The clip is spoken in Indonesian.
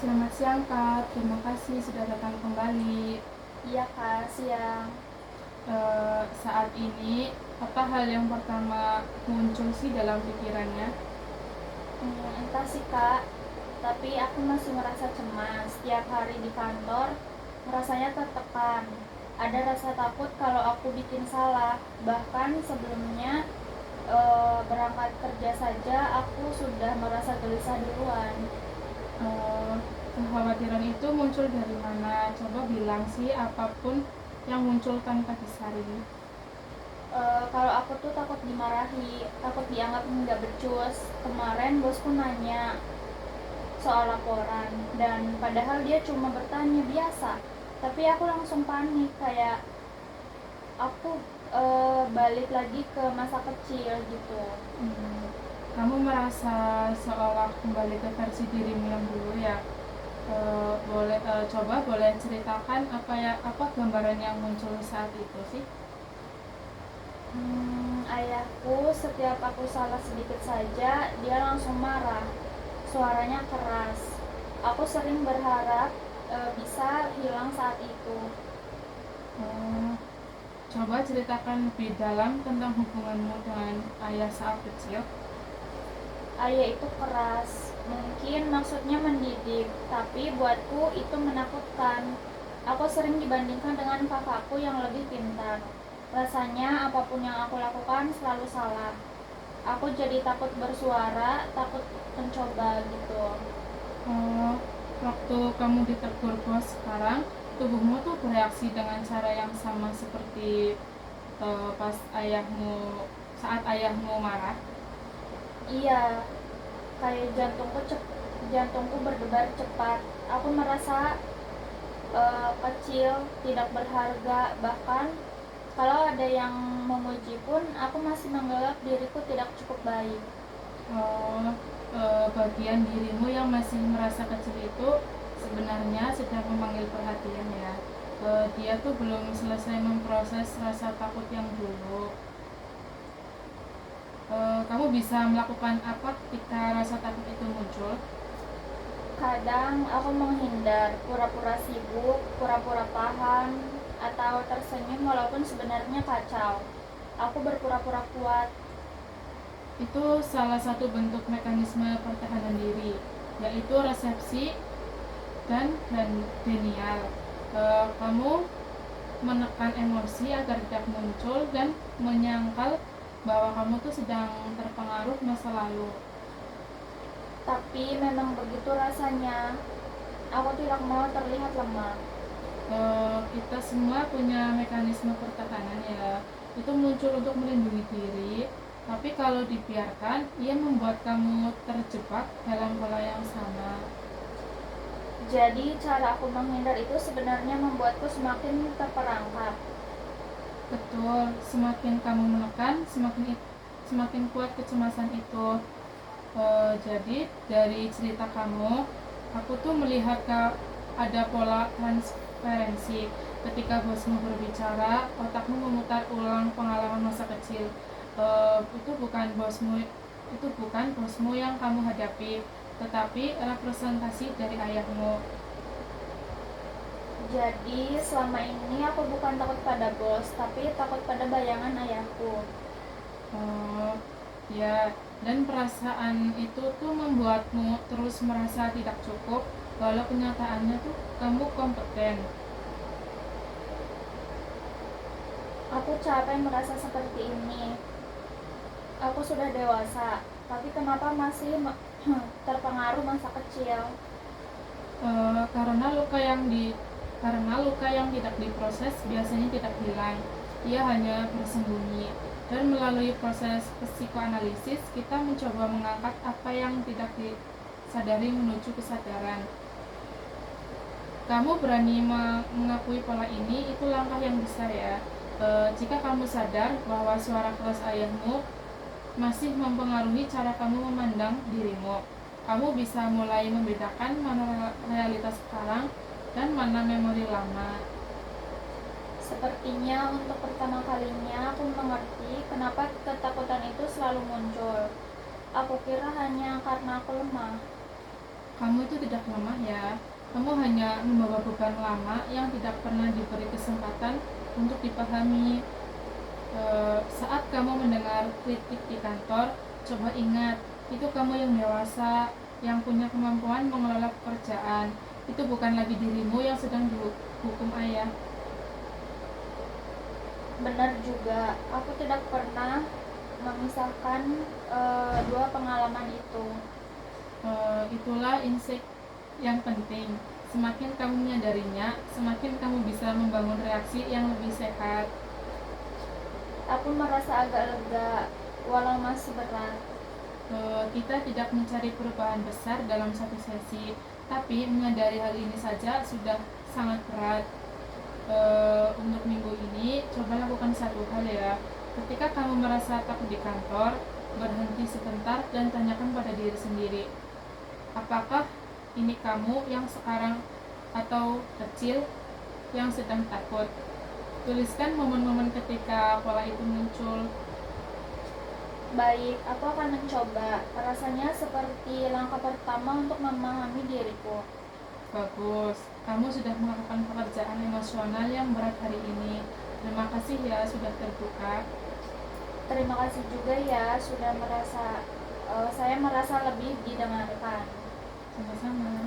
Selamat siang Kak, terima kasih sudah datang kembali. Iya Kak, siang. Saat ini, apa hal yang pertama muncul sih dalam pikirannya? Entah sih Kak, tapi aku masih merasa cemas. Setiap hari di kantor, rasanya tertekan. Ada rasa takut kalau aku bikin salah. Bahkan sebelumnya berangkat kerja saja, aku sudah merasa gelisah duluan. Eh, Kekhawatiran itu muncul dari mana? Coba bilang sih apapun yang muncul tanpa disaring. Kalau aku tuh takut dimarahi, takut dianggap nggak becus. Kemarin bosku nanya soal laporan, dan padahal dia cuma bertanya biasa, tapi aku langsung panik, kayak aku balik lagi ke masa kecil gitu. Hmm, Kamu merasa seolah kembali ke versi dirimu yang dulu ya? Boleh ceritakan apa gambaran yang muncul saat itu sih? Ayahku setiap aku salah sedikit saja dia langsung marah, suaranya keras. Aku sering berharap bisa hilang saat itu. Hmm, Coba ceritakan lebih dalam tentang hubunganmu dengan ayah saat kecil. Ayah itu keras, mungkin maksudnya mendidik, tapi buatku itu menakutkan. Aku sering dibandingkan dengan kakakku yang lebih pintar. Rasanya apapun yang aku lakukan selalu salah. Aku jadi takut bersuara, takut mencoba gitu. Oh, Waktu kamu ditegur bos sekarang, tubuhmu tuh bereaksi dengan cara yang sama seperti pas ayahmu saat ayahmu marah. Iya, kayak jantungku berdebar cepat. Aku merasa kecil, tidak berharga, bahkan kalau ada yang memuji pun aku masih menganggap diriku tidak cukup baik. Oh, Bagian dirimu yang masih merasa kecil itu sebenarnya sedang memanggil perhatian ya. Dia tuh belum selesai memproses rasa takut yang dulu. Kamu bisa melakukan apa ketika rasa takut itu muncul? Kadang aku menghindar, pura-pura sibuk, pura-pura paham, atau tersenyum walaupun sebenarnya kacau. Aku berpura-pura kuat. Itu salah satu bentuk mekanisme pertahanan diri, yaitu resepsi dan denial. Kamu menekan emosi agar tidak muncul dan menyangkal bahwa kamu tuh sedang terpengaruh masa lalu. Tapi memang begitu rasanya. Aku tidak mau terlihat lemah. Kita semua punya mekanisme pertahanan ya, itu muncul untuk melindungi diri, tapi kalau dibiarkan ia membuat kamu terjebak dalam pola yang sama. Jadi cara aku menghindar itu sebenarnya membuatku semakin terperangkap. Betul, semakin kamu menekan semakin kuat kecemasan itu. Jadi dari cerita kamu, aku tuh melihat ada pola transferensi. Ketika bosmu berbicara, otakmu memutar ulang pengalaman masa kecil. Itu bukan bosmu yang kamu hadapi, tetapi representasi dari ayahmu. Jadi selama ini aku bukan takut pada bos, tapi takut pada bayangan ayahku. Oh, ya, dan perasaan itu tuh membuatmu terus merasa tidak cukup, walau kenyataannya tuh kamu kompeten. Aku capek merasa seperti ini. Aku sudah dewasa, tapi kenapa masih terpengaruh masa kecil? Eh, karena luka yang di karena luka yang tidak diproses biasanya tidak hilang, ia hanya bersembunyi. Dan melalui proses psikoanalisis, kita mencoba mengangkat apa yang tidak disadari menuju kesadaran. Kamu berani mengakui pola ini, itu langkah yang besar ya. Jika kamu sadar bahwa suara keras ayahmu masih mempengaruhi cara kamu memandang dirimu, kamu bisa mulai membedakan mana realitas sekarang dan mana memori lama. Sepertinya untuk pertama kalinya aku mengerti kenapa ketakutan itu selalu muncul. Aku kira hanya karena aku lemah. Kamu itu tidak lemah ya. Kamu hanya membawa beban lama yang tidak pernah diberi kesempatan untuk dipahami. Saat kamu mendengar kritik di kantor, coba ingat, itu kamu yang dewasa, yang punya kemampuan mengelola pekerjaan. Itu bukan lagi dirimu yang sedang dihukum ayah. Benar juga, aku tidak pernah memisahkan dua pengalaman itu. Itulah insight yang penting. Semakin kamu menyadarinya, semakin kamu bisa membangun reaksi yang lebih sehat. Aku merasa agak lega, walau masih berat. Kita tidak mencari perubahan besar dalam satu sesi, tapi menyadari hal ini saja sudah sangat berat. Untuk minggu ini, coba lakukan satu hal ya. Ketika kamu merasa takut di kantor, berhenti sebentar dan tanyakan pada diri sendiri, apakah ini kamu yang sekarang atau kecil yang sedang takut? Tuliskan momen-momen ketika pola itu muncul. Baik, aku akan mencoba. Rasanya seperti langkah pertama untuk memahami diriku. Bagus, kamu sudah melakukan pekerjaan emosional yang berat hari ini. Terima kasih ya sudah terbuka. Terima kasih juga ya sudah saya merasa lebih didengarkan. Sama-sama.